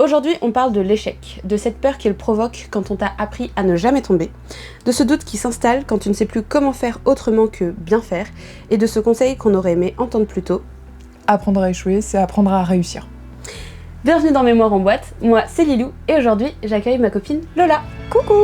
Aujourd'hui, on parle de l'échec, de cette peur qu'elle provoque quand on t'a appris à ne jamais tomber, de ce doute qui s'installe quand tu ne sais plus comment faire autrement que bien faire, et de ce conseil qu'on aurait aimé entendre plus tôt. Apprendre à échouer, c'est apprendre à réussir. Bienvenue dans Mémoire en boîte, moi c'est Lilou, et aujourd'hui j'accueille ma copine Lola. Coucou!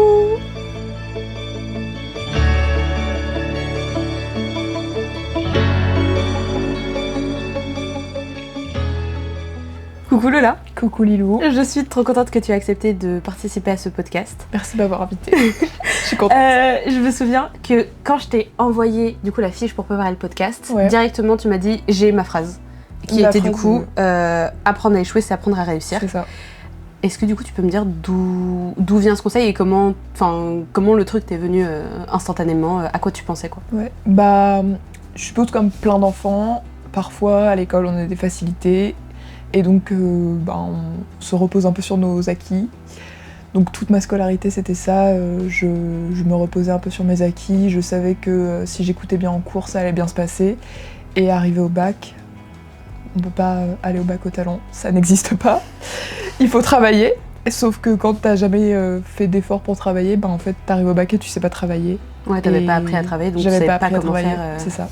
Coucou Lola. Coucou Lilou. Je suis trop contente que tu aies accepté de participer à ce podcast. Merci de m'avoir invitée. Je suis contente. Je me souviens que quand je t'ai envoyé du coup la fiche pour préparer le podcast, directement tu m'as dit j'ai ma phrase. Qui était du coup apprendre à échouer, c'est apprendre à réussir. C'est ça. Est-ce que du coup tu peux me dire d'où vient ce conseil et comment le truc t'est venu instantanément, à quoi tu pensais quoi? Ouais, je suppose comme plein d'enfants, parfois à l'école on a des facilités et donc on se repose un peu sur nos acquis. Donc toute ma scolarité c'était ça, je me reposais un peu sur mes acquis, je savais que si j'écoutais bien en cours ça allait bien se passer. Et arrivé au bac, on peut pas aller au bac au talent, ça n'existe pas. Il faut travailler, sauf que quand t'as jamais fait d'efforts pour travailler, en fait t'arrives au bac et tu sais pas travailler. Ouais, t'avais pas appris à travailler, donc tu savais pas comment faire. C'est ça.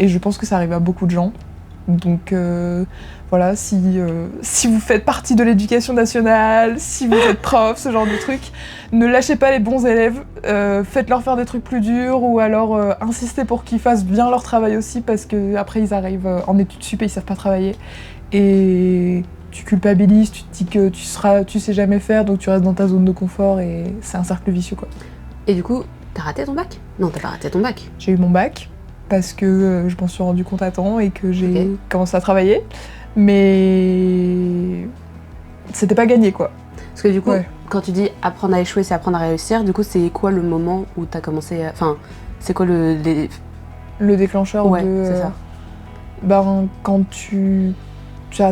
Et je pense que ça arrive à beaucoup de gens. Donc voilà, si vous faites partie de l'éducation nationale, si vous êtes prof, ce genre de truc, ne lâchez pas les bons élèves, faites-leur faire des trucs plus durs ou alors insistez pour qu'ils fassent bien leur travail aussi parce qu'après ils arrivent en études sup et ils savent pas travailler. Et tu culpabilises, tu te dis que tu sais jamais faire donc tu restes dans ta zone de confort et c'est un cercle vicieux quoi. Et du coup, t'as raté ton bac? Non, t'as pas raté ton bac. J'ai eu mon bac. Parce que je m'en suis rendu compte à temps et que j'ai commencé à travailler. Mais c'était pas gagné quoi. Parce que du coup, quand tu dis apprendre à échouer, c'est apprendre à réussir, du coup c'est quoi le moment où t'as commencé à... Enfin, c'est quoi le déclencheur de... c'est ça. Quand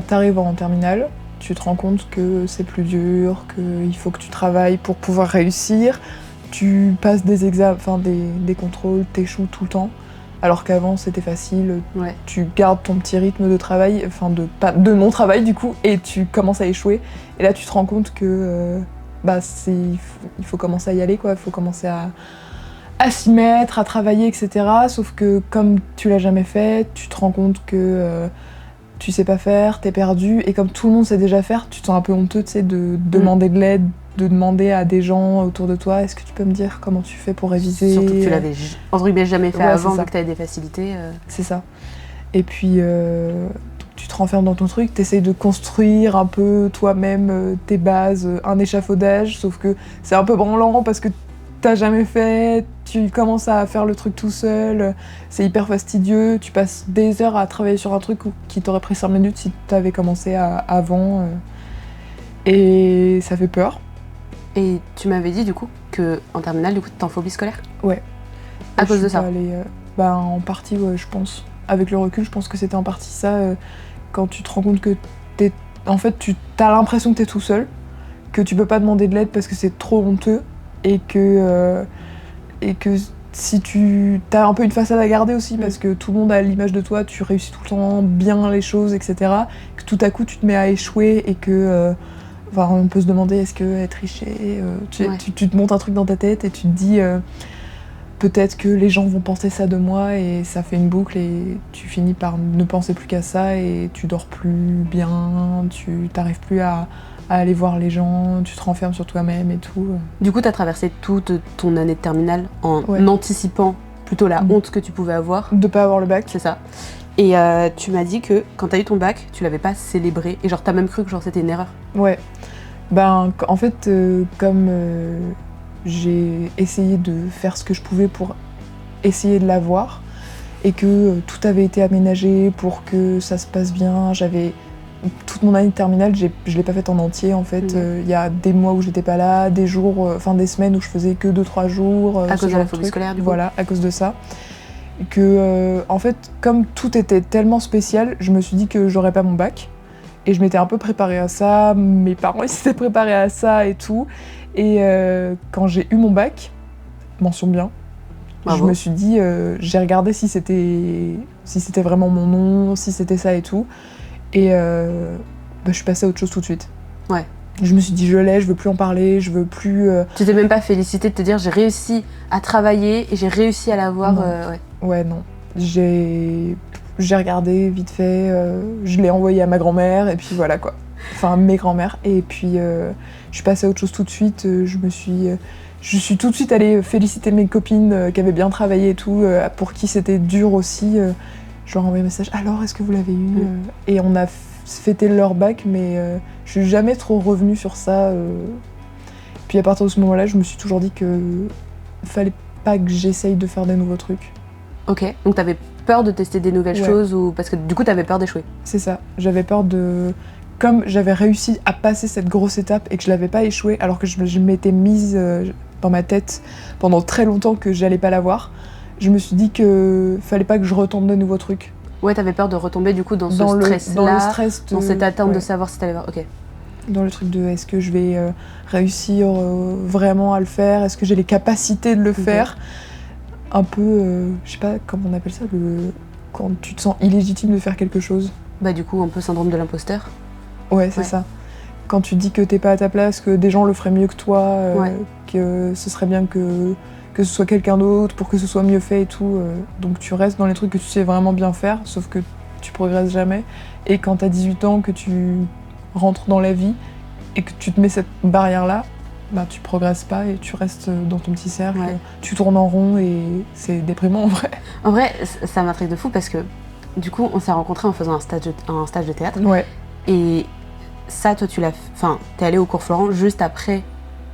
t'arrives en terminale, tu te rends compte que c'est plus dur, qu'il faut que tu travailles pour pouvoir réussir. Tu passes des examens, des contrôles, t'échoues tout le temps. Alors qu'avant c'était facile, tu gardes ton petit rythme de travail, de non-travail du coup, et tu commences à échouer. Et là tu te rends compte que il faut commencer à y aller quoi, il faut commencer à s'y mettre, à travailler, etc. Sauf que comme tu l'as jamais fait, tu te rends compte que tu sais pas faire, t'es perdu, et comme tout le monde sait déjà faire, tu te sens un peu honteux de demander de l'aide, de demander à des gens autour de toi, est-ce que tu peux me dire comment tu fais pour réviser? Surtout que tu l'avais entre guillemets jamais fait avant, vu que t'avais des facilités. C'est ça. Et puis tu te renfermes dans ton truc, t'essayes de construire un peu toi-même tes bases, un échafaudage, sauf que c'est un peu branlant parce que t'as jamais fait, tu commences à faire le truc tout seul, c'est hyper fastidieux, tu passes des heures à travailler sur un truc qui t'aurait pris 5 minutes si t'avais commencé avant, et ça fait peur. Et tu m'avais dit du coup qu'en terminale, du coup, t'es en phobie scolaire? Ouais. À cause de ça? En partie, ouais, je pense. Avec le recul, je pense que c'était en partie ça, quand tu te rends compte que t'as l'impression que t'es tout seul, que tu peux pas demander de l'aide parce que c'est trop honteux, et que si t'as un peu une façade à garder aussi, parce que tout le monde a l'image de toi, tu réussis tout le temps bien les choses, etc., que tout à coup tu te mets à échouer et que... on peut se demander est-ce que tricher, tu te montes un truc dans ta tête et tu te dis peut-être que les gens vont penser ça de moi, et ça fait une boucle et tu finis par ne penser plus qu'à ça et tu dors plus bien, tu t'arrives plus à aller voir les gens, tu te renfermes sur toi-même et tout. Du coup t'as traversé toute ton année de terminale en anticipant plutôt la honte que tu pouvais avoir. De pas avoir le bac. C'est ça. Et tu m'as dit que quand t'as eu ton bac, tu l'avais pas célébré, et genre t'as même cru que c'était une erreur. Ouais. En fait, comme j'ai essayé de faire ce que je pouvais pour essayer de l'avoir, et que tout avait été aménagé pour que ça se passe bien, toute mon année de terminale, je l'ai pas faite en entier en fait. Y a des mois où j'étais pas là, des jours, des semaines où je faisais que 2-3 jours. À cause de la phobie scolaire du coup. Voilà, à cause de ça. Que en fait, comme tout était tellement spécial, je me suis dit que j'aurais pas mon bac. Et je m'étais un peu préparée à ça, mes parents ils s'étaient préparés à ça et tout. Et quand j'ai eu mon bac, mention bien, je me suis dit, j'ai regardé si c'était vraiment mon nom, si c'était ça et tout. Et je suis passée à autre chose tout de suite. Ouais. Je me suis dit, je veux plus en parler, je veux plus... Tu t'es même pas félicité de te dire, j'ai réussi à travailler et j'ai réussi à l'avoir. Ouais, non. J'ai regardé vite fait, je l'ai envoyé à ma grand-mère, et puis voilà quoi. Enfin, mes grand-mères. Et puis, je suis passée à autre chose tout de suite. Je suis tout de suite allée féliciter mes copines qui avaient bien travaillé et tout, pour qui c'était dur aussi. Je leur ai envoyé un message, alors est-ce que vous l'avez eu Et on a fêté leur bac, mais je suis jamais trop revenue sur ça. Puis à partir de ce moment-là, je me suis toujours dit que fallait pas que j'essaye de faire des nouveaux trucs. Ok, donc t'avais peur de tester des nouvelles choses ou parce que du coup t'avais peur d'échouer. C'est ça, j'avais peur de... Comme j'avais réussi à passer cette grosse étape et que je l'avais pas échoué, alors que je m'étais mise dans ma tête pendant très longtemps que j'allais pas l'avoir, je me suis dit que fallait pas que je retente de nouveaux trucs. Ouais, t'avais peur de retomber du coup dans ce stress-là, dans cette attente de savoir si t'allais voir. Ok. Dans le truc de est-ce que je vais réussir vraiment à le faire, est-ce que j'ai les capacités de le faire. Un peu, je sais pas comment on appelle ça, quand tu te sens illégitime de faire quelque chose. Bah du coup un peu syndrome de l'imposteur. Ouais, c'est ça. Quand tu dis que t'es pas à ta place, que des gens le feraient mieux que toi, que ce serait bien que ce soit quelqu'un d'autre pour que ce soit mieux fait et tout. Donc tu restes dans les trucs que tu sais vraiment bien faire, sauf que tu progresses jamais. Et quand t'as 18 ans, que tu rentres dans la vie et que tu te mets cette barrière-là, bah tu progresses pas et tu restes dans ton petit cercle, tu tournes en rond et c'est déprimant en vrai. En vrai, ça m'intrigue de fou parce que du coup, on s'est rencontrés en faisant un stage de théâtre. Ouais. Et ça, toi, t'es allée au cours Florent juste après...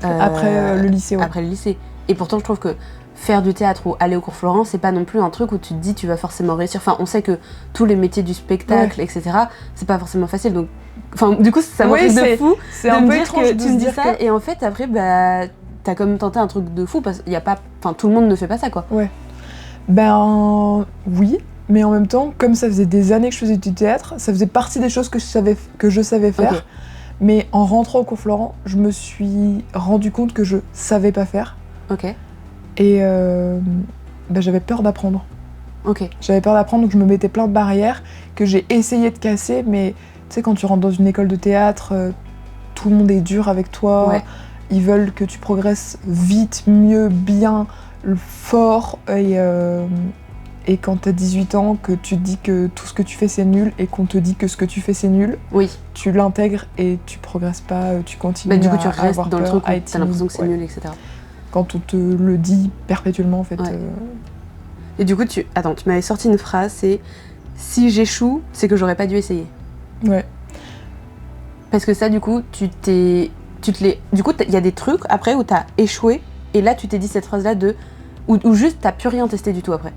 le lycée, Après le lycée. Et pourtant, je trouve que faire du théâtre ou aller au cours Florent, c'est pas non plus un truc où tu te dis tu vas forcément réussir. Enfin, on sait que tous les métiers du spectacle, etc., c'est pas forcément facile. Donc, enfin, du coup, ça m'intrigue de fou c'est un peu étrange que tu me dis ça. Et en fait, après, bah, t'as quand même tenté un truc de fou parce qu'il y a pas... Enfin, tout le monde ne fait pas ça, quoi. Ouais. Ben, oui. Mais en même temps, comme ça faisait des années que je faisais du théâtre, ça faisait partie des choses que je savais faire. Okay. Mais en rentrant au cours Florent, je me suis rendu compte que je savais pas faire. Ok. Et j'avais peur d'apprendre. Ok. J'avais peur d'apprendre, donc je me mettais plein de barrières que j'ai essayé de casser. Mais tu sais, quand tu rentres dans une école de théâtre, tout le monde est dur avec toi. Ouais. Ils veulent que tu progresses vite, mieux, bien, fort. Et quand t'as 18 ans, que tu te dis que tout ce que tu fais c'est nul et qu'on te dit que ce que tu fais c'est nul, tu l'intègres et tu progresses pas, tu continues du coup, tu restes avoir dans le truc où t'as l'impression que c'est nul, etc. Quand on te le dit perpétuellement, en fait. Et du coup, tu m'avais sorti une phrase, c'est « Si j'échoue, c'est que j'aurais pas dû essayer ». Ouais. Parce que ça, du coup, du coup, il y a des trucs après où t'as échoué et là, tu t'es dit cette phrase-là où juste t'as plus rien testé du tout après.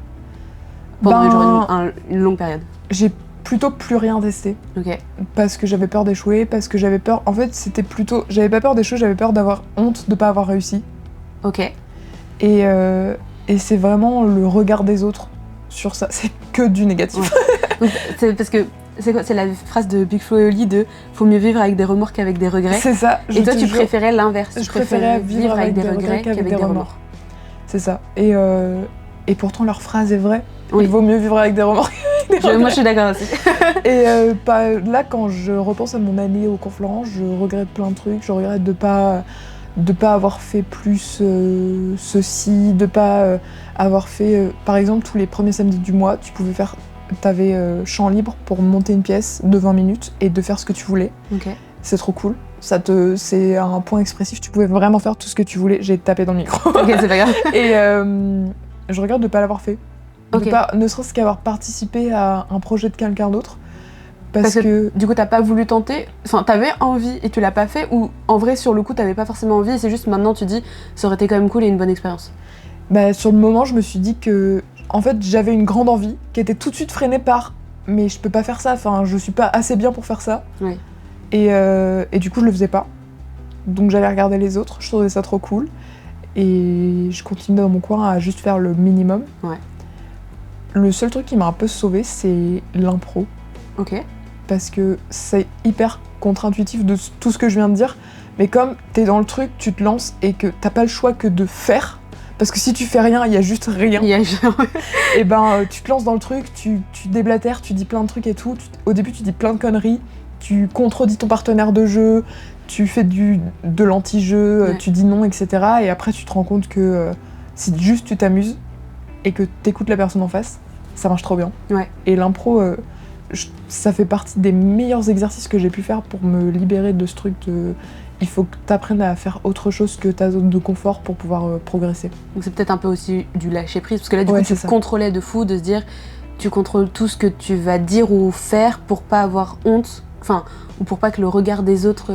Pendant une longue période. J'ai plutôt plus rien testé. Ok. Parce que j'avais peur d'échouer, parce que j'avais peur... En fait, c'était plutôt... J'avais pas peur d'échouer, j'avais peur d'avoir honte de pas avoir réussi. Ok. Et c'est vraiment le regard des autres sur ça. C'est que du négatif. Ouais. C'est parce que... C'est la phrase de Big Flo et Oli de « Faut mieux vivre avec des remords qu'avec des regrets ». C'est ça. Et toi, tu préférais l'inverse. Je préférais vivre avec des regrets qu'avec des remords. C'est ça. Et pourtant, leur phrase est vraie. Oui. Il vaut mieux vivre avec des remords qu'avec des regrets. Moi, je suis d'accord aussi. Et là, quand je repense à mon année au cours Florent, je regrette plein de trucs. Je regrette de pas avoir fait plus ceci, de pas avoir fait... par exemple, tous les premiers samedis du mois, t'avais champ libre pour monter une pièce de 20 minutes et de faire ce que tu voulais. Ok. C'est trop cool. C'est un point expressif, tu pouvais vraiment faire tout ce que tu voulais. J'ai tapé dans le micro. Ok, c'est pas grave. Et je regrette de pas l'avoir fait. Okay. Ne serait-ce qu'avoir participé à un projet de quelqu'un d'autre. Parce que du coup, t'as pas voulu tenter, enfin, t'avais envie et tu l'as pas fait, ou en vrai, sur le coup, t'avais pas forcément envie et c'est juste maintenant, tu dis, ça aurait été quand même cool et une bonne expérience. Bah, sur le moment, je me suis dit que, en fait, j'avais une grande envie qui était tout de suite freinée par « mais je peux pas faire ça, enfin, je suis pas assez bien pour faire ça oui. ». Et du coup, je le faisais pas. Donc j'allais regarder les autres, je trouvais ça trop cool. Et je continuais dans mon coin à juste faire le minimum. Ouais. Le seul truc qui m'a un peu sauvée, c'est l'impro. Ok. Parce que c'est hyper contre-intuitif de tout ce que je viens de dire. Mais comme t'es dans le truc, tu te lances et que t'as pas le choix que de faire. Parce que si tu fais rien, il y a juste rien. Et tu te lances dans le truc, tu déblatères, tu dis plein de trucs et tout. Au début, tu dis plein de conneries. tu contredis ton partenaire de jeu, tu fais de l'anti-jeu, tu dis non, etc. Et après, tu te rends compte que si juste tu t'amuses et que t'écoutes la personne en face, ça marche trop bien. Ouais. Et l'impro, ça fait partie des meilleurs exercices que j'ai pu faire pour me libérer de ce truc de... Il faut que t'apprennes à faire autre chose que ta zone de confort pour pouvoir progresser. Donc c'est peut-être un peu aussi du lâcher-prise, parce que là, du coup, tu contrôlais de fou, de se dire... Tu contrôles tout ce que tu vas dire ou faire pour pas avoir honte, enfin, ou pour pas que le regard des autres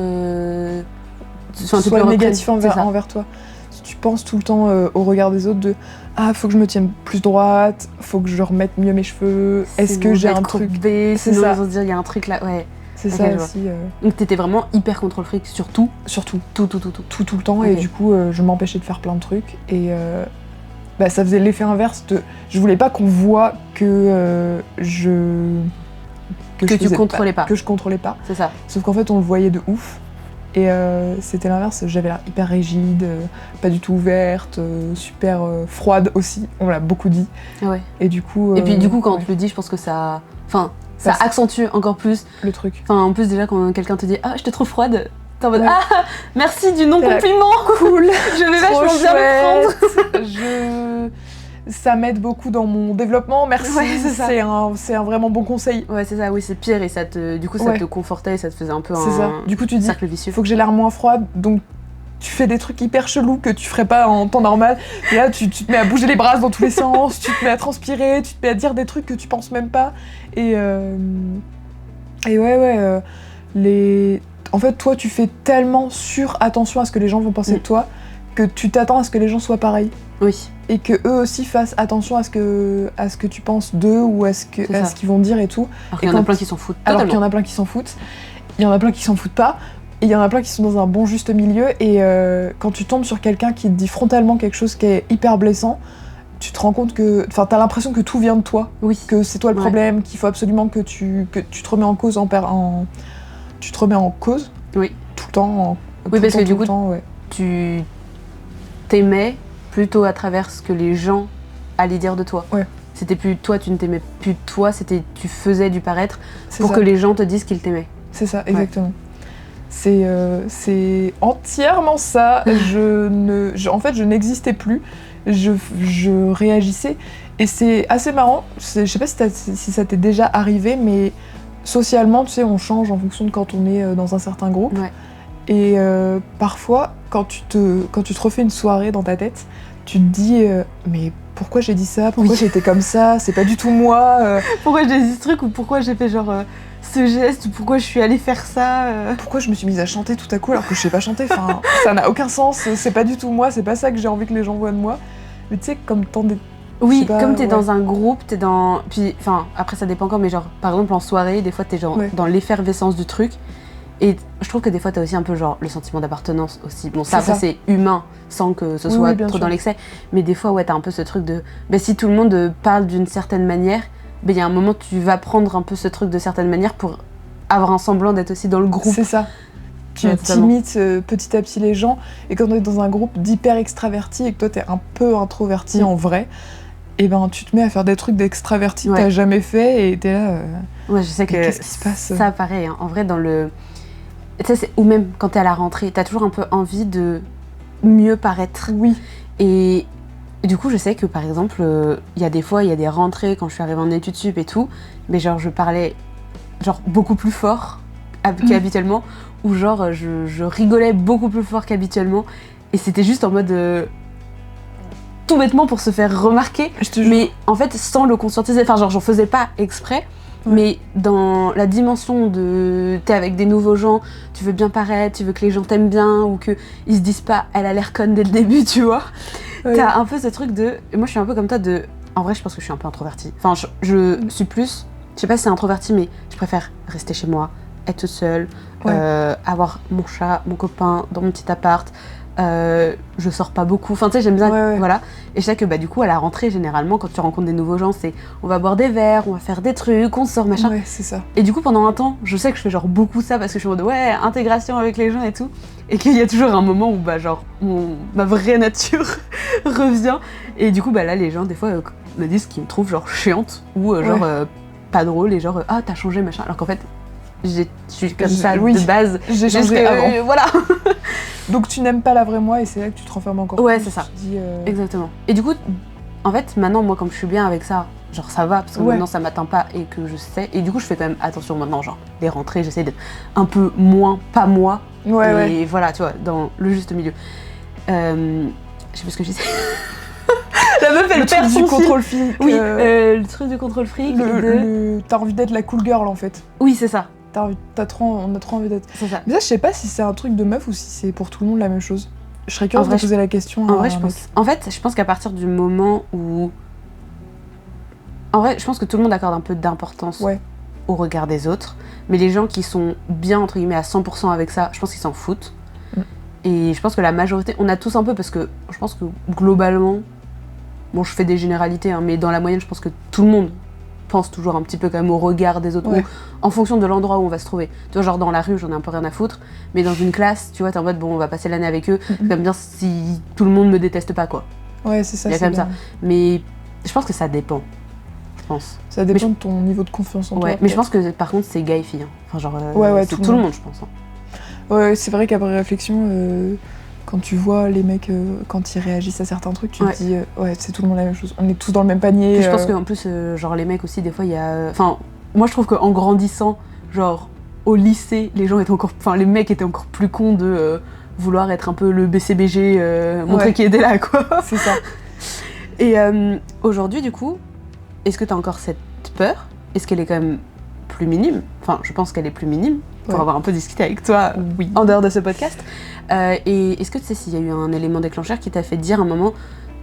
soit négatif envers toi. Si tu penses tout le temps au regard des autres de « Ah, faut que je me tienne plus droite, faut que je remette mieux mes cheveux, est-ce que j'ai un truc... » C'est ça. Ils vont se dire « Il y a un truc là, ouais. » C'est ça aussi. Donc t'étais vraiment hyper contrôle fric sur tout. Sur tout. Tout le temps, et du coup, je m'empêchais de faire plein de trucs, et... ça faisait l'effet inverse de... Je voulais pas qu'on voit que tu contrôlais pas. Que je contrôlais pas. C'est ça. Sauf qu'en fait, on le voyait de ouf. Et c'était l'inverse. J'avais l'air hyper rigide, pas du tout ouverte, super froide aussi. On me l'a beaucoup dit. Ouais. Et du coup... Et puis du coup, quand on te le dit, je pense que ça... Enfin, ça accentue encore plus. Le truc. Enfin, en plus, déjà, quand quelqu'un te dit « Ah, je te trouve froide », t'es en mode « Ah, merci du non-compliment !» Cool. Je vais vachement bien le prendre. Ça m'aide beaucoup dans mon développement, merci. Ouais, c'est un vraiment bon conseil. Ouais, c'est ça, oui, c'est pire, et ça te confortait, et ça te faisait un peu Du coup, tu dis, cercle vicieux. Faut que j'ai l'air moins froide, donc tu fais des trucs hyper chelous que tu ferais pas en temps normal. Et là, tu te mets à bouger les bras dans tous les sens, tu te mets à transpirer, tu te mets à dire des trucs que tu penses même pas. Et en fait, toi, tu fais tellement attention à ce que les gens vont penser de toi que tu t'attends à ce que les gens soient pareils. Oui. Et que eux aussi fassent attention à ce que tu penses d'eux ou à ce qu'ils vont dire et tout. Alors qu'il y en a plein qui s'en foutent. Alors qu'il y en a plein qui s'en foutent. Il y en a plein qui s'en foutent pas. Et il y en a plein qui sont dans un bon juste milieu. Et quand tu tombes sur quelqu'un qui te dit frontalement quelque chose qui est hyper blessant, tu te rends compte que... Enfin, t'as l'impression que tout vient de toi. Oui. Que c'est toi le problème, qu'il faut absolument que tu te remets en cause tu te remets en cause. Oui. Tout le temps. Oui, parce que du coup, tu t'aimais plutôt à travers ce que les gens allaient dire de toi. Ouais. C'était plus toi, tu ne t'aimais plus de toi, c'était tu faisais du paraître pour que les gens te disent qu'ils t'aimaient. C'est ça, exactement. Ouais. C'est entièrement ça. En fait, je n'existais plus. Je réagissais. Et c'est assez marrant. Je sais pas si ça t'est déjà arrivé, mais socialement, tu sais, on change en fonction de quand on est dans un certain groupe. Ouais. Et parfois, quand tu te refais une soirée dans ta tête, tu te dis mais pourquoi j'ai dit ça, pourquoi j'ai été comme ça, c'est pas du tout moi. Pourquoi j'ai dit ce truc, ou pourquoi j'ai fait genre ce geste, ou pourquoi je suis allée faire ça. Pourquoi je me suis mise à chanter tout à coup alors que je sais pas chanter, enfin, ça n'a aucun sens, c'est pas du tout moi, c'est pas ça que j'ai envie que les gens voient de moi. Mais tu sais, comme tant des... Oui, comme t'es dans un groupe, t'es dans... Puis, enfin, après ça dépend encore, mais genre, par exemple en soirée, des fois t'es genre dans l'effervescence du truc. Et je trouve que des fois t'as aussi un peu genre le sentiment d'appartenance aussi. Bon, ça après c'est humain, sans que ce soit trop dans l'excès. Mais des fois, t'as un peu ce truc de... si tout le monde parle d'une certaine manière, il y a un moment tu vas prendre un peu ce truc de certaine manière pour avoir un semblant d'être aussi dans le groupe. C'est ça. Tu imites petit à petit les gens. Et quand on est dans un groupe d'hyper extravertis et que toi t'es un peu introverti en vrai, et tu te mets à faire des trucs d'extraverti que t'as jamais fait et t'es là... Ouais, je sais que qu'est-ce qui se passe ça pareil, hein. En vrai, dans le... Tu sais, ou même quand t'es à la rentrée, t'as toujours un peu envie de mieux paraître. Oui. Et du coup, je sais que par exemple, il y a des fois, il y a des rentrées quand je suis arrivée en études sup et tout, mais genre je parlais genre beaucoup plus fort qu'habituellement, ou genre je rigolais beaucoup plus fort qu'habituellement, et c'était juste en mode tout bêtement pour se faire remarquer, mais en fait sans le conscientiser, enfin genre j'en faisais pas exprès. Mais dans la dimension de t'es avec des nouveaux gens, tu veux bien paraître, tu veux que les gens t'aiment bien, ou qu'ils se disent pas elle a l'air conne dès le début, tu vois. T'as un peu ce truc de... Et moi je suis un peu comme toi de... En vrai je pense que je suis un peu introvertie. Enfin je suis plus... Je sais pas si c'est introvertie, mais je préfère rester chez moi, être toute seule, avoir mon chat, mon copain dans mon petit appart. Je sors pas beaucoup, enfin tu sais j'aime bien, voilà. Et je sais que du coup à la rentrée généralement quand tu rencontres des nouveaux gens, c'est on va boire des verres, on va faire des trucs, on sort machin. Ouais, c'est ça. Et du coup pendant un temps, je sais que je fais genre beaucoup ça parce que je suis en mode intégration avec les gens et tout, et qu'il y a toujours un moment où genre ma vraie nature revient, et du coup là les gens des fois me disent qu'ils me trouvent genre chiante ou genre pas drôle, et genre t'as changé machin, alors qu'en fait je suis comme ça oui, de base. J'ai changé avant. Voilà. Donc tu n'aimes pas la vraie moi et c'est là que tu te renfermes encore Ouais, plus. c'est ça. Tu dis, Exactement. Et du coup, en fait, maintenant, moi, comme je suis bien avec ça, genre ça va, parce que maintenant ça m'atteint pas et que je sais. Et du coup, je fais quand même attention maintenant, genre les rentrées, j'essaie d'être un peu moins, pas moi. Et voilà, tu vois, dans le juste milieu. Je sais plus ce que je disais. La meuf, elle perd son contrôle fric. Oui, le truc du contrôle fric. T'as envie d'être la cool girl en fait. Oui, c'est ça. On a trop envie d'être. C'est ça. Mais ça, je sais pas si c'est un truc de meuf ou si c'est pour tout le monde la même chose. Je serais curieuse de poser la question. En vrai, je pense. En fait, je pense qu'à partir du moment où. En vrai, je pense que tout le monde accorde un peu d'importance au regard des autres. Mais les gens qui sont bien, entre guillemets, à 100% avec ça, je pense qu'ils s'en foutent. Et je pense que la majorité. On a tous un peu parce que je pense que globalement. Bon, je fais des généralités, hein, mais dans la moyenne, je pense que tout le monde pense toujours un petit peu quand même au regard des autres, ou en fonction de l'endroit où on va se trouver. Tu vois, genre dans la rue, j'en ai un peu rien à foutre, mais dans une classe, tu vois, t'es en mode, bon, on va passer l'année avec eux, c'est quand même bien si tout le monde me déteste pas, quoi. Ouais, c'est ça. Il y a quand même ça. Mais je pense que ça dépend, je pense. Ça dépend de ton niveau de confiance en toi. Ouais, mais je pense que par contre, c'est gars et filles. Hein. Enfin, genre, c'est tout le monde, je pense. Hein. Ouais, c'est vrai qu'après réflexion, quand tu vois les mecs, quand ils réagissent à certains trucs, tu te dis, c'est tout le monde la même chose. On est tous dans le même panier. Puis je pense qu'en plus, genre, les mecs aussi, des fois, il y a. Enfin, moi, je trouve qu'en grandissant, genre, au lycée, les mecs étaient encore plus cons de vouloir être un peu le BCBG, montrer qui était là, quoi. C'est ça. Et aujourd'hui, du coup, est-ce que t'as encore cette peur ? Est-ce qu'elle est quand même plus minime ? Enfin, je pense qu'elle est plus minime, pour avoir un peu discuté avec toi en dehors de ce podcast. Et est-ce que tu sais s'il y a eu un élément déclencheur qui t'a fait dire à un moment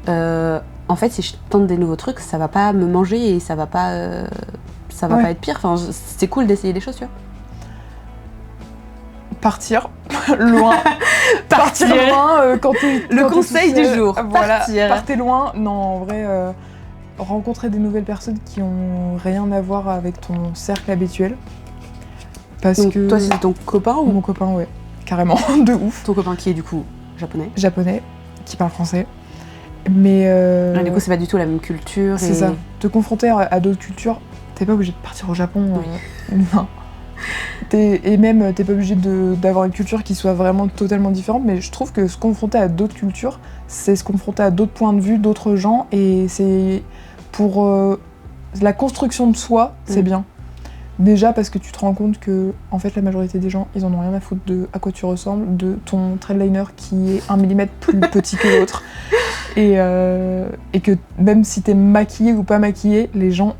en fait, si je tente des nouveaux trucs, ça va pas me manger et ça va pas être pire. Enfin, c'est cool d'essayer des choses, tu vois. Partir loin. Partir loin quand t'es. Le conseil du jour. Voilà. Partir. Partez loin. Non, en vrai, rencontrer des nouvelles personnes qui ont rien à voir avec ton cercle habituel. Parce donc, que. Toi, c'est ton copain ou mon copain, ouais. Carrément, de ouf. Ton copain qui est du coup japonais. Japonais, qui parle français. Mais. Du coup, c'est pas du tout la même culture. C'est ça. Te confronter à d'autres cultures, t'es pas obligé de partir au Japon. Non. Et même, t'es pas obligé d'avoir une culture qui soit vraiment totalement différente, mais je trouve que se confronter à d'autres cultures, c'est se confronter à d'autres points de vue, d'autres gens, et c'est pour la construction de soi, c'est bien. Déjà parce que tu te rends compte que en fait la majorité des gens ils en ont rien à foutre de à quoi tu ressembles, de ton threadliner qui est 1 mm plus petit que l'autre et que même si t'es maquillée ou pas maquillée, les gens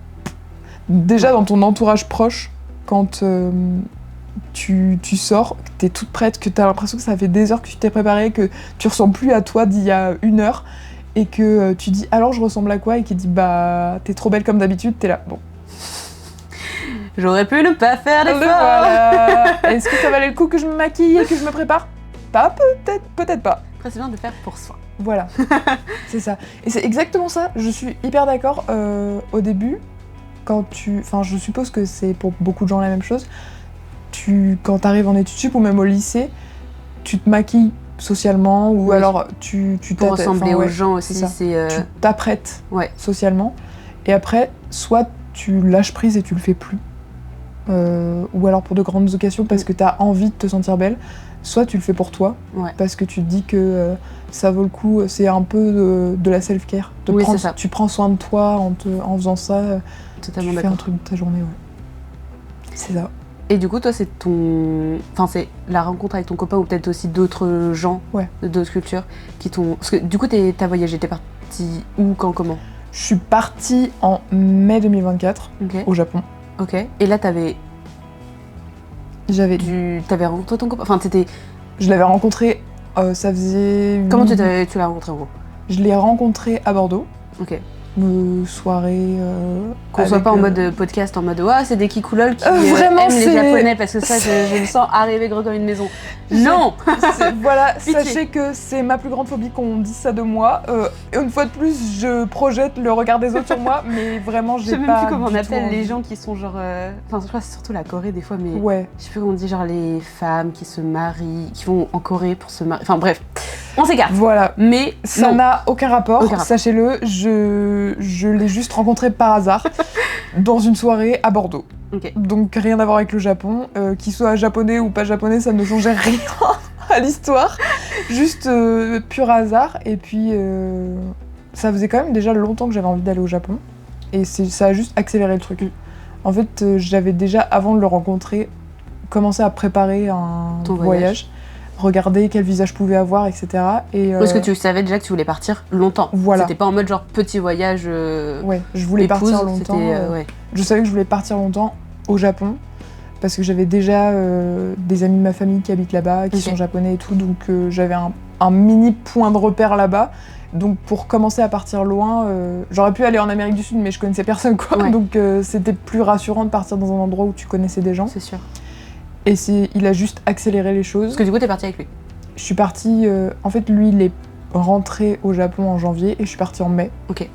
déjà dans ton entourage proche quand tu sors, que t'es toute prête, que t'as l'impression que ça fait des heures que tu t'es préparée, que tu ressembles plus à toi d'il y a 1 heure et que tu dis alors je ressemble à quoi et qui dit bah t'es trop belle comme d'habitude, t'es là bon. J'aurais pu ne pas faire d'effort. Voilà. Est-ce que ça valait le coup que je me maquille et que je me prépare ? Pas peut-être pas. Après, c'est bien de faire pour soi. Voilà, c'est ça. Et c'est exactement ça, je suis hyper d'accord. Au début, enfin je suppose que c'est pour beaucoup de gens la même chose, quand t'arrives en études sup ou même au lycée, tu te maquilles socialement ou alors tu pour ressembler aux gens aussi, tu t'apprêtes socialement et après, soit tu lâches prise et tu le fais plus. Ou alors pour de grandes occasions parce que t'as envie de te sentir belle, soit tu le fais pour toi parce que tu te dis que ça vaut le coup, c'est un peu de la self-care. Tu prends soin de toi en faisant ça, totalement tu fais un truc de ta journée. C'est ça. Et du coup, toi, c'est la rencontre avec ton copain ou peut-être aussi d'autres gens d'autres cultures qui t'ont. Parce que du coup, t'as voyagé, t'es partie où, quand, comment ? Je suis partie en mai 2024 au Japon. Ok. Et là, t'avais rencontré ton copain. Enfin, je l'avais rencontré. Ça faisait. Comment tu l'as rencontré en gros ? Je l'ai rencontré à Bordeaux. Ok. Soirée. Qu'on soit pas en mode podcast, en mode c'est des kikoulol qui vraiment, aiment les japonais parce que ça, je me sens arriver gros comme une maison. Non. Voilà, sachez que c'est ma plus grande phobie qu'on dise ça de moi. Une fois de plus, je projette le regard des autres sur moi, mais vraiment, j'ai pas. Je sais même plus comment on appelle les gens qui sont genre. Enfin, je crois que c'est surtout la Corée des fois, mais. Je sais plus comment on dit, genre les femmes qui se marient, qui vont en Corée pour se marier. Enfin, bref. On s'écarte. Voilà. Mais ça n'a aucun rapport, sachez-le. Je l'ai juste rencontré par hasard dans une soirée à Bordeaux. Ok. Donc rien à voir avec le Japon. Qu'il soit japonais ou pas japonais, ça ne changeait rien à l'histoire. Juste pur hasard. Et puis ça faisait quand même déjà longtemps que j'avais envie d'aller au Japon. Et ça a juste accéléré le truc. En fait, j'avais déjà, avant de le rencontrer, commencé à préparer Ton voyage. Regarder quel visa je pouvais avoir, etc. Et, Parce que tu savais déjà que tu voulais partir longtemps. Voilà. C'était pas en mode genre petit voyage. Ouais, je voulais épouse, partir longtemps. ouais. Je savais que je voulais partir longtemps au Japon parce que j'avais déjà des amis de ma famille qui habitent là-bas, qui sont japonais et tout, donc j'avais un mini point de repère là-bas. Donc pour commencer à partir loin, j'aurais pu aller en Amérique du Sud, mais je connaissais personne quoi. Ouais. Donc c'était plus rassurant de partir dans un endroit où tu connaissais des gens. C'est sûr. Et il a juste accéléré les choses. Parce que du coup, t'es partie avec lui. Je suis partie... en fait, lui, il est rentré au Japon en janvier et je suis partie en mai. Ok.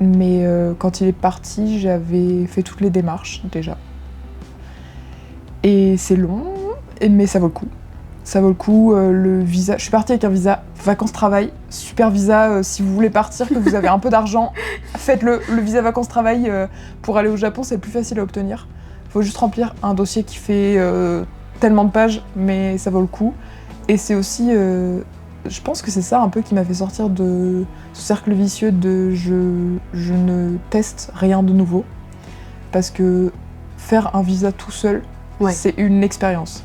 Mais quand il est parti, j'avais fait toutes les démarches, déjà. Et c'est long, mais ça vaut le coup. Ça vaut le coup, le visa... Je suis partie avec un visa vacances-travail. Super visa, si vous voulez partir, que vous avez un peu d'argent, faites-le. Le visa vacances-travail, pour aller au Japon, c'est le plus facile à obtenir. Faut juste remplir un dossier qui fait tellement de pages, mais ça vaut le coup. Et c'est aussi, je pense que c'est ça un peu qui m'a fait sortir de ce cercle vicieux de je ne teste rien de nouveau. Parce que faire un visa tout seul, c'est une expérience.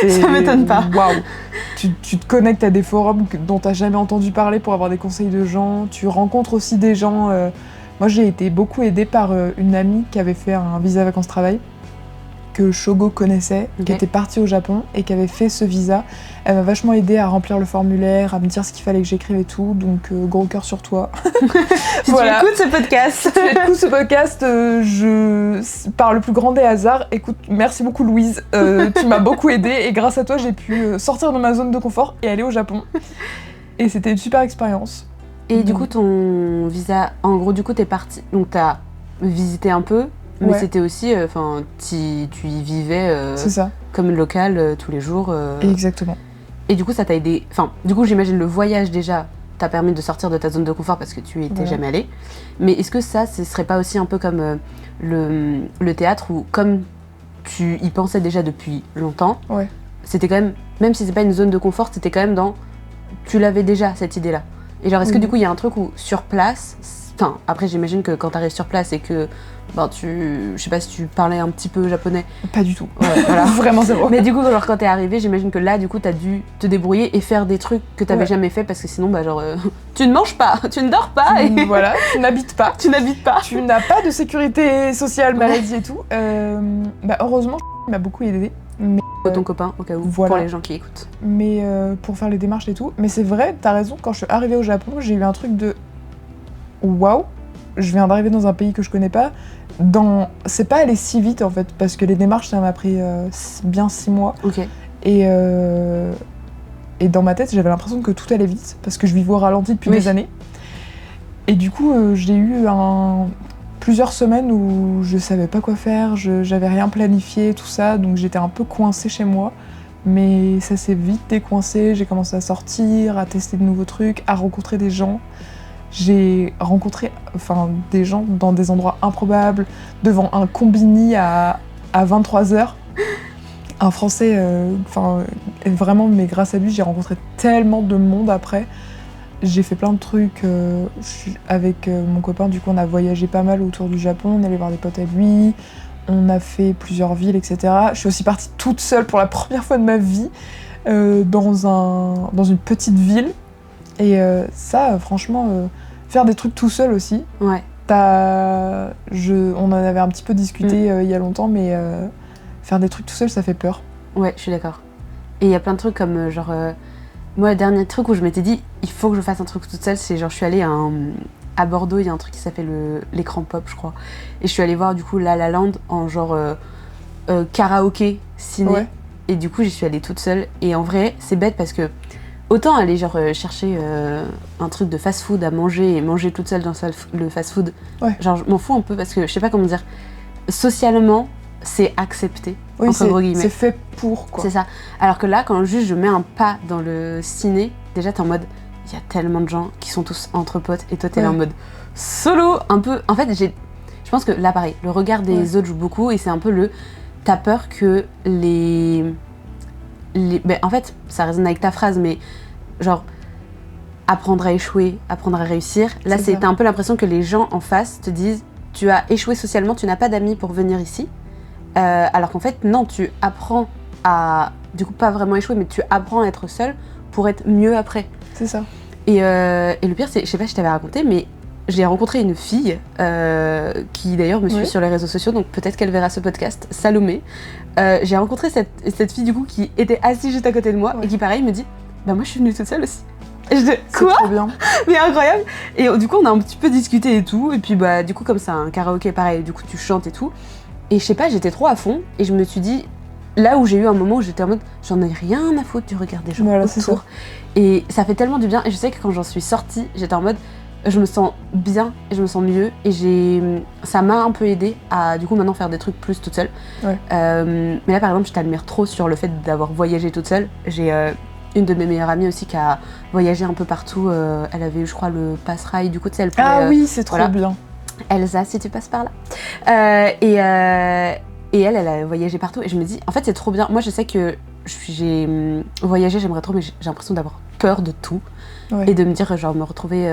Ça m'étonne pas. Waouh. Tu te connectes à des forums dont tu n'as jamais entendu parler pour avoir des conseils de gens. Tu rencontres aussi des gens... Moi, j'ai été beaucoup aidée par une amie qui avait fait un visa vacances-travail, que Shogo connaissait, qui était partie au Japon et qui avait fait ce visa. Elle m'a vachement aidée à remplir le formulaire, à me dire ce qu'il fallait que j'écrive et tout, donc gros cœur sur toi. Si voilà. Tu écoutes ce podcast, si tu écoutes ce podcast, par le plus grand des hasards, écoute, merci beaucoup Louise, tu m'as beaucoup aidée et grâce à toi, j'ai pu sortir de ma zone de confort et aller au Japon. Et c'était une super expérience. Et du coup, ton visa, en gros, du coup, t'es partie, donc t'as visité un peu, mais c'était aussi, enfin, tu y vivais c'est ça. Comme local tous les jours. Exactement. Et du coup, ça t'a aidé, enfin, du coup, j'imagine le voyage déjà t'a permis de sortir de ta zone de confort parce que tu y étais jamais allé. Mais est-ce que ça, ce serait pas aussi un peu comme le théâtre où, comme tu y pensais déjà depuis longtemps, c'était quand même si c'est pas une zone de confort, c'était quand même dans, tu l'avais déjà cette idée-là. Et genre, est-ce que du coup, il y a un truc où, sur place, enfin, après, j'imagine que quand t'arrives sur place et que, ben, je sais pas si tu parlais un petit peu japonais. Pas du tout. Ouais, voilà. Vraiment zéro. Mais du coup, genre, quand t'es arrivée, j'imagine que là, du coup, t'as dû te débrouiller et faire des trucs que t'avais jamais fait parce que sinon, bah, genre, tu ne manges pas, tu ne dors pas. Et... Voilà, tu n'habites pas. Tu n'habites pas. Tu n'as pas de sécurité sociale, maladie et tout. Bah, heureusement, il m'a beaucoup aidé. Mais, ton copain, au cas où, pour les gens qui écoutent. Mais pour faire les démarches et tout. Mais c'est vrai, t'as raison, quand je suis arrivée au Japon, j'ai eu un truc de waouh, je viens d'arriver dans un pays que je connais pas. C'est pas allé si vite en fait, parce que les démarches, ça m'a pris bien 6 mois. Et dans ma tête, j'avais l'impression que tout allait vite, parce que je vivais au ralenti depuis des années. Et du coup, j'ai eu plusieurs semaines où je savais pas quoi faire, j'avais rien planifié, tout ça, donc j'étais un peu coincée chez moi. Mais ça s'est vite décoincé, j'ai commencé à sortir, à tester de nouveaux trucs, à rencontrer des gens. J'ai rencontré des gens dans des endroits improbables, devant un combini à 23h. Un Français, vraiment, mais grâce à lui, j'ai rencontré tellement de monde après. J'ai fait plein de trucs avec mon copain, du coup on a voyagé pas mal autour du Japon, on est allé voir des potes à lui, on a fait plusieurs villes, etc. Je suis aussi partie toute seule pour la première fois de ma vie dans une petite ville. Et ça, franchement, faire des trucs tout seul aussi. On en avait un petit peu discuté il y a longtemps, mais faire des trucs tout seul, ça fait peur. Ouais, je suis d'accord. Et il y a plein de trucs comme moi, le dernier truc où je m'étais dit, il faut que je fasse un truc toute seule, c'est genre, je suis allée à Bordeaux, il y a un truc qui s'appelle l'écran pop, je crois. Et je suis allée voir, du coup, La La Land en genre karaoké, ciné. Et du coup, j'y suis allée toute seule. Et en vrai, c'est bête parce que autant aller genre chercher un truc de fast-food à manger et manger toute seule dans le fast-food, genre, je m'en fous un peu parce que, je sais pas comment dire, socialement, c'est accepté, entre gros guillemets. C'est fait pour, quoi. C'est ça. Alors que là, quand juste je mets un pas dans le ciné, déjà t'es en mode, il y a tellement de gens qui sont tous entre potes et toi t'es là en mode solo, un peu. En fait, je pense que là, pareil, le regard des autres joue beaucoup et c'est un peu t'as peur que ben, en fait, ça résonne avec ta phrase, mais genre, apprendre à échouer, apprendre à réussir. Là, t'as un peu l'impression que les gens en face te disent, tu as échoué socialement, tu n'as pas d'amis pour venir ici. Alors qu'en fait, non, tu apprends à, du coup, pas vraiment échouer, mais tu apprends à être seul pour être mieux après. C'est ça. Et le pire, c'est, je sais pas si je t'avais raconté, mais j'ai rencontré une fille qui d'ailleurs me suit sur les réseaux sociaux, donc peut-être qu'elle verra ce podcast, Salomé. J'ai rencontré cette fille du coup qui était assise juste à côté de moi et qui pareil me dit bah moi je suis venue toute seule aussi. Et je dis quoi ? Trop bien. Mais incroyable. Et du coup on a un petit peu discuté et tout, et puis bah du coup comme c'est un karaoké pareil, du coup tu chantes et tout. Et je sais pas, j'étais trop à fond et je me suis dit, là où j'ai eu un moment où j'étais en mode j'en ai rien à foutre du regard des gens autour. Et ça fait tellement du bien, et je sais que quand j'en suis sortie, j'étais en mode je me sens bien et je me sens mieux, et ça m'a un peu aidée à du coup maintenant faire des trucs plus toute seule. Mais là par exemple je t'admire trop sur le fait d'avoir voyagé toute seule. J'ai une de mes meilleures amies aussi qui a voyagé un peu partout, elle avait eu je crois le pass-rail, du coup tu sais elle pouvait, oui c'est trop bien. Elsa si tu passes par là. Et elle a voyagé partout et je me dis en fait c'est trop bien. Moi je sais que j'ai voyagé, j'aimerais trop, mais j'ai l'impression d'avoir peur de tout et de me dire genre me retrouver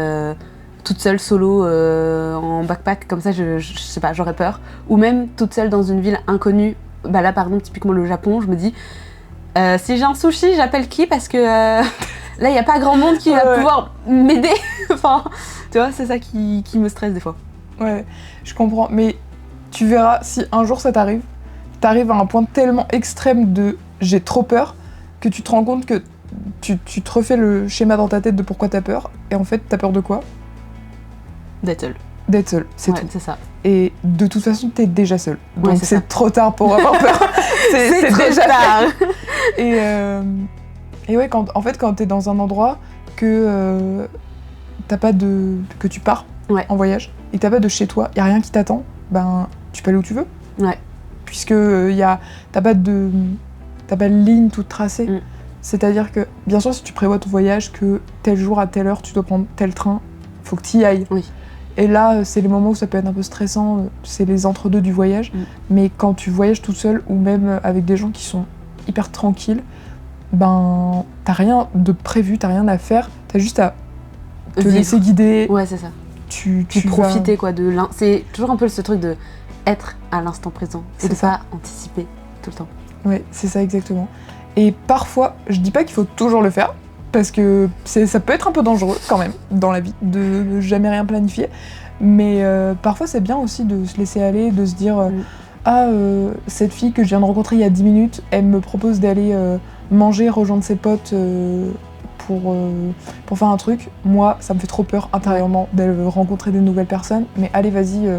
toute seule solo en backpack comme ça, je sais pas, j'aurais peur. Ou même toute seule dans une ville inconnue. Bah là par exemple typiquement le Japon, je me dis si j'ai un sushi j'appelle qui, parce que là il y a pas grand monde qui va pouvoir m'aider. Enfin tu vois, c'est ça qui me stresse des fois. Ouais, je comprends, mais tu verras, si un jour ça t'arrives à un point tellement extrême de j'ai trop peur, que tu te rends compte que tu te refais le schéma dans ta tête de pourquoi t'as peur, et en fait t'as peur de quoi ? D'être seule. D'être seule, c'est tout. C'est ça. Et de toute façon t'es déjà seule, donc c'est ça. trop tard pour avoir peur. c'est déjà tard. Et ouais, quand t'es dans un endroit que que tu pars en voyage, et que t'as pas de chez toi, y a rien qui t'attend, ben tu peux aller où tu veux. Puisque t'as pas de ligne toute tracée. C'est-à-dire que, bien sûr, si tu prévois ton voyage, que tel jour à telle heure tu dois prendre tel train, faut que t'y ailles. Et là, c'est les moments où ça peut être un peu stressant, c'est les entre-deux du voyage. Mais quand tu voyages toute seule, ou même avec des gens qui sont hyper tranquilles, ben t'as rien de prévu, t'as rien à faire, t'as juste à te laisser guider. Ouais, c'est ça. Tu profiter quoi de c'est toujours un peu ce truc de être à l'instant présent et de pas anticiper tout le temps. Ouais, c'est ça exactement. Et parfois, je dis pas qu'il faut toujours le faire, parce que ça peut être un peu dangereux quand même dans la vie de jamais rien planifier, mais parfois c'est bien aussi de se laisser aller, de se dire cette fille que je viens de rencontrer il y a 10 minutes, elle me propose d'aller manger, rejoindre ses potes pour faire un truc. Moi, ça me fait trop peur intérieurement d'aller rencontrer des nouvelles personnes, mais allez, vas-y,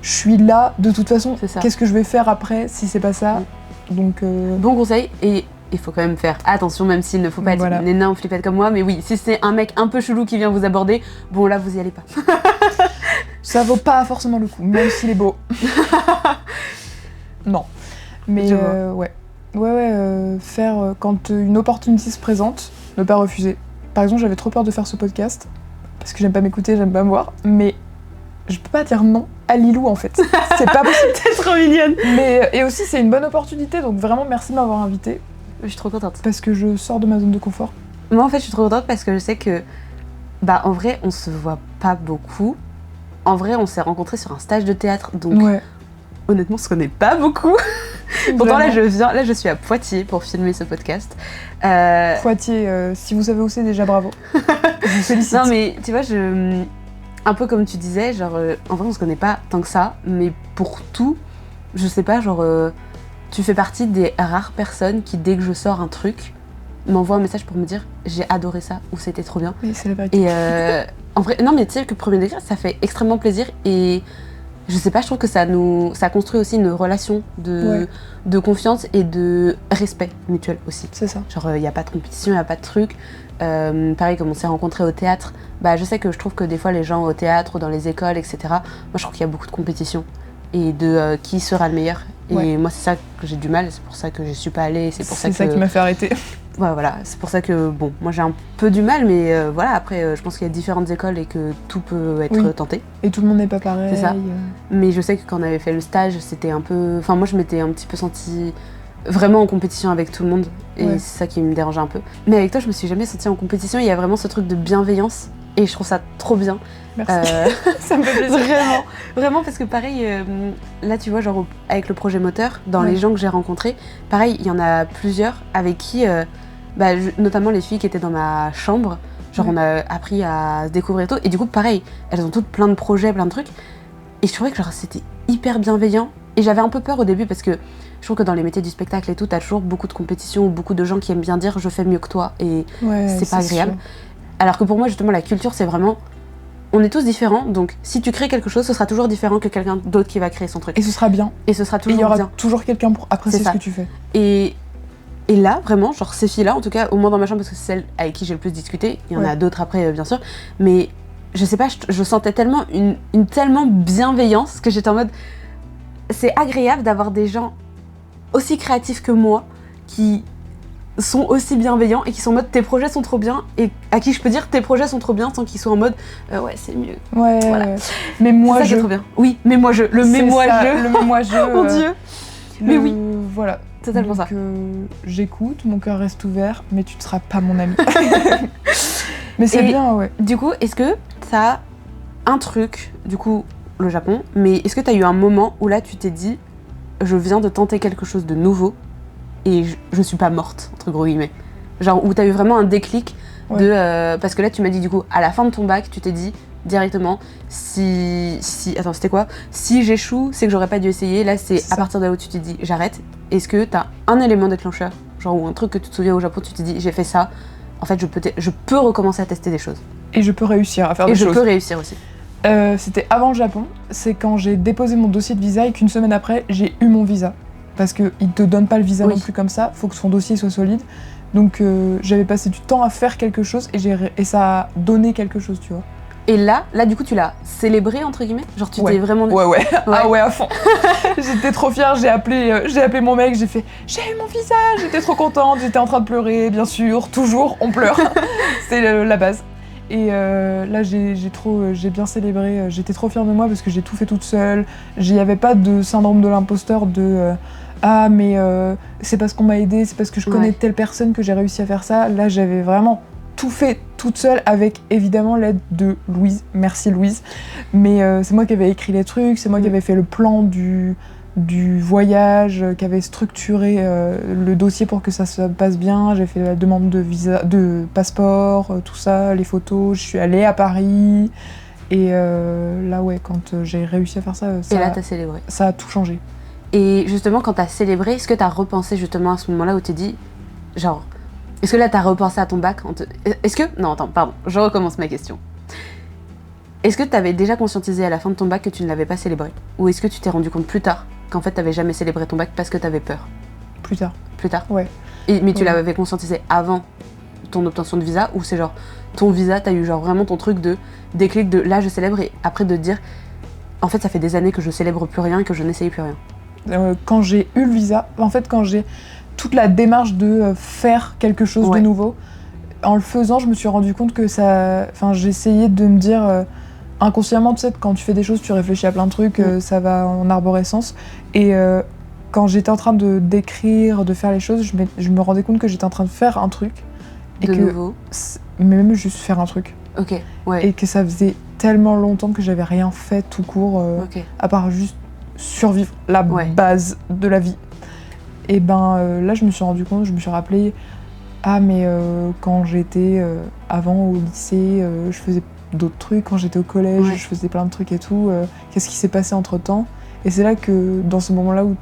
je suis là, de toute façon, qu'est-ce que je vais faire après si c'est pas ça ? Donc, bon conseil, et il faut quand même faire attention, même s'il ne faut pas être une énorme flippette comme moi, mais oui, si c'est un mec un peu chelou qui vient vous aborder, bon là, vous y allez pas. Ça vaut pas forcément le coup, même s'il est beau. Non. Mais faire quand une opportunité se présente, ne pas refuser. Par exemple, j'avais trop peur de faire ce podcast, parce que j'aime pas m'écouter, j'aime pas me voir, mais je peux pas dire non à Lilou en fait. C'est pas possible. T'es trop mignonne. Et aussi, c'est une bonne opportunité, donc vraiment merci de m'avoir invitée. Je suis trop contente. Parce que je sors de ma zone de confort. Moi en fait, je suis trop contente parce que je sais que, en vrai, on se voit pas beaucoup. En vrai, on s'est rencontrés sur un stage de théâtre, donc honnêtement, on se connaît pas beaucoup. Pourtant, là, je suis à Poitiers pour filmer ce podcast. Poitiers, si vous savez où c'est, déjà bravo. Je vous félicite. Non, mais tu vois, un peu comme tu disais, genre, en vrai, on se connaît pas tant que ça, mais pour tout, je sais pas, genre, tu fais partie des rares personnes qui, dès que je sors un truc, m'envoient un message pour me dire j'ai adoré ça ou c'était trop bien. Oui, c'est la vérité. Et en vrai, non, mais tu sais que premier degré, ça fait extrêmement plaisir, et je sais pas, je trouve que ça construit aussi une relation de confiance et de respect mutuel aussi. C'est ça. Genre, il n'y a pas de compétition, il n'y a pas de truc. Pareil, comme on s'est rencontrés au théâtre, je sais que je trouve que des fois, les gens au théâtre ou dans les écoles, etc., moi, je trouve qu'il y a beaucoup de compétition et de qui sera le meilleur. Et moi, c'est ça que j'ai du mal, c'est pour ça que je suis pas allée. C'est ça qui m'a fait arrêter. voilà, c'est pour ça que, bon, moi j'ai un peu du mal, mais voilà, après, je pense qu'il y a différentes écoles et que tout peut être tenté. Et tout le monde n'est pas pareil. C'est ça. Mais je sais que quand on avait fait le stage, c'était un peu... Enfin, moi je m'étais un petit peu sentie vraiment en compétition avec tout le monde, et c'est ça qui me dérangeait un peu. Mais avec toi, je me suis jamais sentie en compétition, il y a vraiment ce truc de bienveillance, et je trouve ça trop bien. Merci. Ça me fait plaisir. Vraiment, parce que pareil, là tu vois, genre avec le projet moteur, dans les gens que j'ai rencontrés, pareil, il y en a plusieurs avec qui, notamment les filles qui étaient dans ma chambre, genre on a appris à se découvrir et tout, et du coup pareil, elles ont toutes plein de projets, plein de trucs, et je trouvais que genre c'était hyper bienveillant, et j'avais un peu peur au début parce que je trouve que dans les métiers du spectacle et tout, t'as toujours beaucoup de compétition ou beaucoup de gens qui aiment bien dire je fais mieux que toi, et c'est pas agréable. Sûr. Alors que pour moi justement la culture c'est vraiment, on est tous différents, donc si tu crées quelque chose, ce sera toujours différent que quelqu'un d'autre qui va créer son truc. Et ce sera bien. Et ce sera toujours bien. Et il y aura toujours quelqu'un pour apprécier ce que tu fais. Et là, vraiment, genre ces filles-là, en tout cas, au moins dans ma chambre, parce que c'est celle avec qui j'ai le plus discuté, il y en a d'autres après, bien sûr, mais je sais pas, je sentais tellement une tellement bienveillance que j'étais en mode, c'est agréable d'avoir des gens aussi créatifs que moi, qui sont aussi bienveillants et qui sont en mode tes projets sont trop bien, et à qui je peux dire tes projets sont trop bien sans qu'ils soient en mode ouais c'est mieux. Voilà. Mais moi je. Trop bien. Oui, mais moi je. Le mais moi je. Le mais moi je. Mon Dieu. Mais oui. Voilà. Totalement donc, ça. J'écoute, mon cœur reste ouvert, mais tu ne seras pas mon ami. Mais c'est bien, ouais. Du coup, est-ce que t'as un truc, du coup, le Japon, mais est-ce que t'as eu un moment où là tu t'es dit je viens de tenter quelque chose de nouveau et je suis pas morte, entre gros guillemets. Genre où t'as eu vraiment un déclic de... parce que là tu m'as dit du coup, à la fin de ton bac, tu t'es dit directement, attends, c'était quoi ? Si j'échoue, c'est que j'aurais pas dû essayer. Là c'est à partir de là où tu t'es dit j'arrête. Est-ce que t'as un élément déclencheur, genre ou un truc que tu te souviens au Japon, tu t'es dit j'ai fait ça, en fait je peux recommencer à tester des choses. Et je peux réussir à faire des choses. Et je peux réussir aussi. C'était avant le Japon, c'est quand j'ai déposé mon dossier de visa et qu'une semaine après, j'ai eu mon visa. Parce qu'ils ne te donnent pas le visa non plus comme ça, faut que son dossier soit solide. Donc j'avais passé du temps à faire quelque chose et ça a donné quelque chose, tu vois. Et là du coup, tu l'as célébré, entre guillemets ? Genre tu t'es vraiment... Ouais. Ah ouais, à fond. J'étais trop fière, j'ai appelé mon mec, j'ai fait « J'ai eu mon visa !» J'étais trop contente, j'étais en train de pleurer, bien sûr, toujours, on pleure. C'est la base. Et là, j'ai bien célébré, j'étais trop fière de moi parce que j'ai tout fait toute seule. Il n'y avait pas de syndrome de l'imposteur de ah, mais c'est parce qu'on m'a aidée, c'est parce que je connais telle personne que j'ai réussi à faire ça. Là, j'avais vraiment tout fait toute seule avec évidemment l'aide de Louise. Merci Louise. Mais c'est moi qui avais écrit les trucs, c'est moi qui avais fait le plan du voyage, qui avait structuré le dossier pour que ça se passe bien. J'ai fait la demande de visa, de passeport, tout ça, les photos. Je suis allée à Paris. Et là, quand j'ai réussi à faire ça, et là, t'as célébré. Ça a tout changé. Et justement, quand t'as célébré, est-ce que t'as repensé justement à ce moment-là où t'es dit, genre, est-ce que là t'as repensé à ton bac Est-ce que... Non, attends, pardon, je recommence ma question. Est-ce que t'avais déjà conscientisé à la fin de ton bac que tu ne l'avais pas célébré ? Ou est-ce que tu t'es rendu compte plus tard qu'en fait t'avais jamais célébré ton bac parce que t'avais peur ? Plus tard. Plus tard ? Ouais. Mais tu l'avais conscientisé avant ton obtention de visa, ou c'est genre, ton visa, t'as eu genre vraiment ton truc de déclic de là je célèbre, et après de dire, en fait ça fait des années que je célèbre plus rien et que je n'essaye plus rien. Quand j'ai eu le visa, en fait quand j'ai toute la démarche de faire quelque chose de nouveau, en le faisant je me suis rendu compte que ça... Enfin j'essayais de me dire, inconsciemment tu sais, quand tu fais des choses tu réfléchis à plein de trucs, ça va en arborescence, et quand j'étais en train d'écrire, de faire les choses, je me rendais compte que j'étais en train de faire un truc. Et nouveau. Mais même juste faire un truc. Ok, ouais. Et que ça faisait tellement longtemps que j'avais rien fait tout court, à part juste survivre, la base de la vie. Et là je me suis rendu compte, je me suis rappelé, ah mais quand j'étais avant au lycée, je faisais d'autres trucs, quand j'étais au collège, je faisais plein de trucs et tout, qu'est-ce qui s'est passé entre temps ? Et c'est là que dans ce moment-là où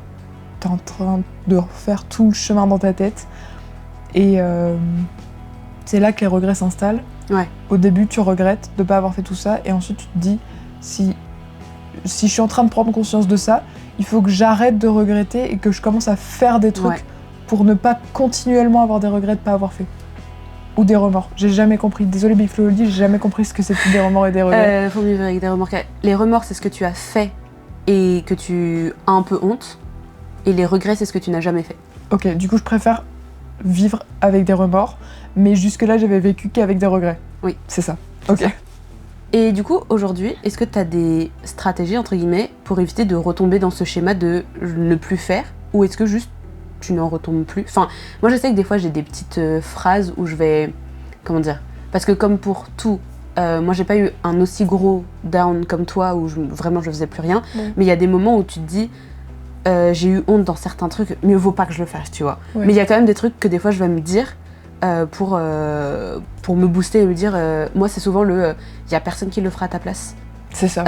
t'es en train de refaire tout le chemin dans ta tête, et c'est là que les regrets s'installent. Ouais. Au début tu regrettes de pas avoir fait tout ça, et ensuite tu te dis, si je suis en train de prendre conscience de ça, il faut que j'arrête de regretter et que je commence à faire des trucs pour ne pas continuellement avoir des regrets de pas avoir fait. Ou des remords. J'ai jamais compris. Désolée Big Flo le dit, j'ai jamais compris ce que c'était des remords et des regrets. Faut vivre avec des remords. Les remords, c'est ce que tu as fait et que tu as un peu honte. Et les regrets, c'est ce que tu n'as jamais fait. Ok, du coup je préfère vivre avec des remords, mais jusque-là, j'avais vécu qu'avec des regrets. Oui. C'est ça. Ok. Et du coup, aujourd'hui, est-ce que tu as des stratégies, entre guillemets, pour éviter de retomber dans ce schéma de ne plus faire, ou est-ce que juste tu n'en retombes plus? Enfin, moi je sais que des fois j'ai des petites phrases où je vais... Comment dire? Parce que comme pour tout, moi j'ai pas eu un aussi gros down comme toi où vraiment je faisais plus rien, mais il y a des moments où tu te dis j'ai eu honte dans certains trucs, mieux vaut pas que je le fasse, tu vois. Ouais. Mais il y a quand même des trucs que des fois je vais me dire pour me booster et me dire moi c'est souvent le y a personne qui le fera à ta place. C'est ça.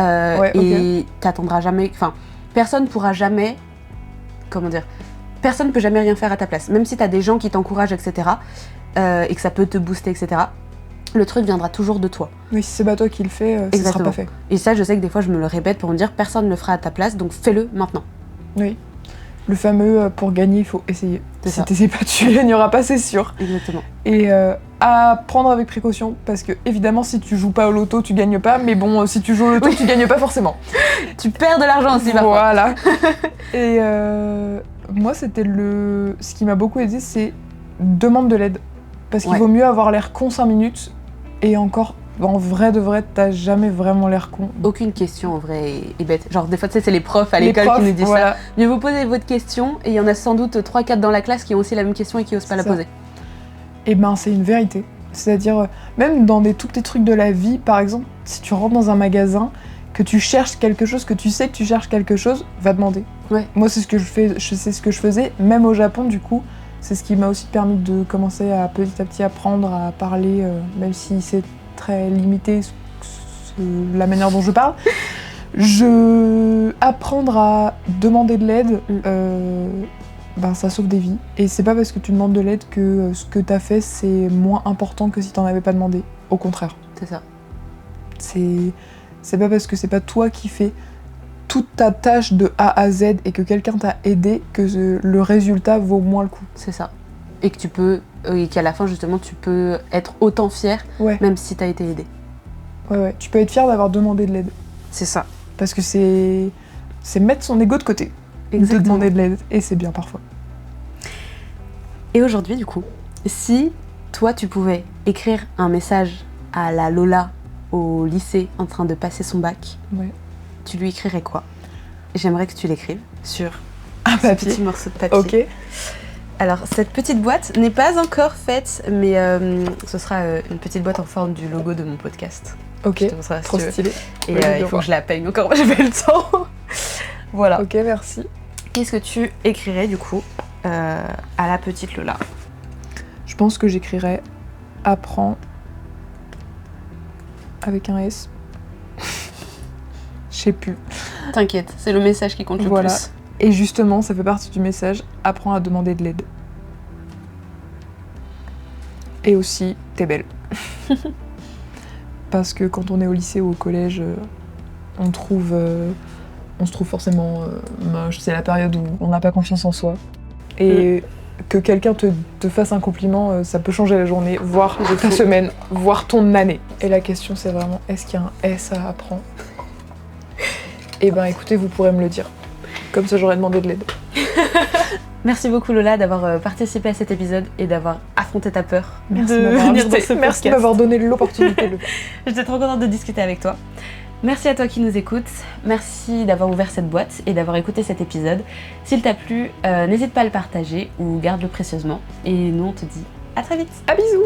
Et t'attendras jamais, enfin personne pourra jamais, comment dire, personne peut jamais rien faire à ta place, même si t'as des gens qui t'encouragent, etc. Et que ça peut te booster, etc. Le truc viendra toujours de toi. Oui, si c'est pas toi qui le fais, ça sera pas fait. Et ça, je sais que des fois, je me le répète pour me dire personne ne le fera à ta place, donc fais-le maintenant. Oui. Le fameux pour gagner, il faut essayer. C'est si ça. t'essaies pas, tu gagneras pas, c'est sûr. Exactement. Et à prendre avec précaution, parce que évidemment, si tu joues pas au loto, tu gagnes pas, mais bon, si tu joues au loto, tu gagnes pas forcément. Tu perds de l'argent aussi, parfois. Voilà. Et moi, c'était ce qui m'a beaucoup aidé, c'est demande de l'aide. Parce qu'il vaut mieux avoir l'air con 5 minutes, et encore, en vrai de vrai, t'as jamais vraiment l'air con. Aucune question en vrai est bête. Genre des fois, tu sais, c'est les profs à l'école qui nous disent ça. Mieux vous posez votre question, et il y en a sans doute 3-4 dans la classe qui ont aussi la même question et qui osent pas la poser. Et ben c'est une vérité. C'est-à-dire, même dans des tout petits trucs de la vie, par exemple, si tu rentres dans un magasin, que tu cherches quelque chose, que tu sais que tu cherches quelque chose, va demander. Ouais. Moi, c'est ce que je fais, c'est ce que je faisais, même au Japon, du coup. C'est ce qui m'a aussi permis de commencer à petit à petit apprendre à parler, même si c'est très limité la manière dont je parle. Apprendre à demander de l'aide, ça sauve des vies. Et c'est pas parce que tu demandes de l'aide que ce que t'as fait, c'est moins important que si t'en avais pas demandé. Au contraire. C'est ça. C'est pas parce que c'est pas toi qui fais toute ta tâche de A à Z et que quelqu'un t'a aidé que le résultat vaut moins le coup. C'est ça. Et que tu peux, et qu'à la fin justement tu peux être autant fier, même si t'as été aidé. Ouais. Tu peux être fier d'avoir demandé de l'aide. C'est ça. Parce que c'est mettre son ego de côté. Exactement. De demander de l'aide. Et c'est bien parfois. Et aujourd'hui du coup, si toi tu pouvais écrire un message à la Lola au lycée en train de passer son bac, tu lui écrirais quoi? J'aimerais que tu l'écrives sur un papier. Petit morceau de papier. Ok. Alors cette petite boîte n'est pas encore faite, mais ce sera une petite boîte en forme du logo de mon podcast. Ok, trop stylé. Et il faut que je la peigne encore, j'ai pas eu le temps. Voilà. Ok, merci. Qu'est-ce que tu écrirais du coup à la petite Lola? Je pense que j'écrirais « Apprends » avec un S. Je sais plus. T'inquiète, c'est le message qui compte le plus. Et justement, ça fait partie du message, apprends à demander de l'aide. Et aussi, t'es belle. Parce que quand on est au lycée ou au collège, on se trouve forcément moche. C'est la période où on n'a pas confiance en soi. Et que quelqu'un te fasse un compliment, ça peut changer la journée, voire ta semaine, voire ton année. Et la question, c'est vraiment, est-ce qu'il y a un S à apprendre? Eh ben écoutez, vous pourrez me le dire. Comme ça, j'aurais demandé de l'aide. Merci beaucoup Lola d'avoir participé à cet épisode et d'avoir affronté ta peur. Merci de m'avoir donné l'opportunité. J'étais trop contente de discuter avec toi. Merci à toi qui nous écoutes. Merci d'avoir ouvert cette boîte et d'avoir écouté cet épisode. S'il t'a plu, n'hésite pas à le partager ou garde-le précieusement. Et nous, on te dit à très vite. À bisous.